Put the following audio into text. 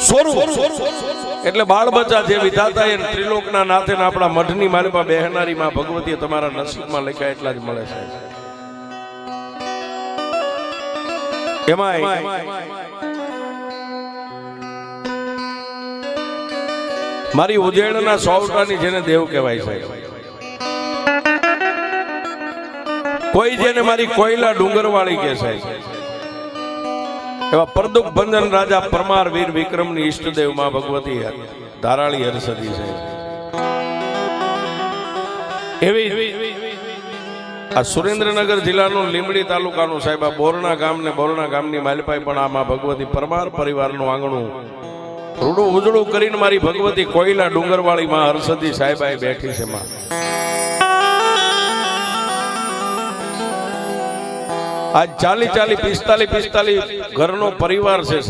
સોરું એટલે બાળ બચ્ચા જે વિધાતા એ ત્રિલોકના નાથે ને આપણા મઢની માલિપા બેહનારી માં ભગવતી તમારા નસીબમાં લખ્યા એટલા જ મળે છે. એમાંય મારી ઉજેણના સોવટાની જેને દેવ કહેવાય છે, કોઈ જેને મારી કોયલા ડુંગરવાળી કે છે, એવા પરદુક ભંજન રાજા પરમાર વીર વિક્રમની ઈષ્ટદેવ માં ભગવતી ધારાળી હરસદી છે. એવી આ સુરેન્દ્રનગર જિલ્લાનું લીંબડી તાલુકાનું સાહેબ આ બોરણા ગામ ને બોરણા ગામની માલપાઈ પણ આમાં ભગવતી પરમાર પરિવારનું આંગણું રૂડું ઉજળું કરીને મારી ભગવતી કોયલા ડુંગરવાળી માં હરસદી સાહેબ બેઠી છે. માં આજ 40-45 ઘરનો પરિવાર છે.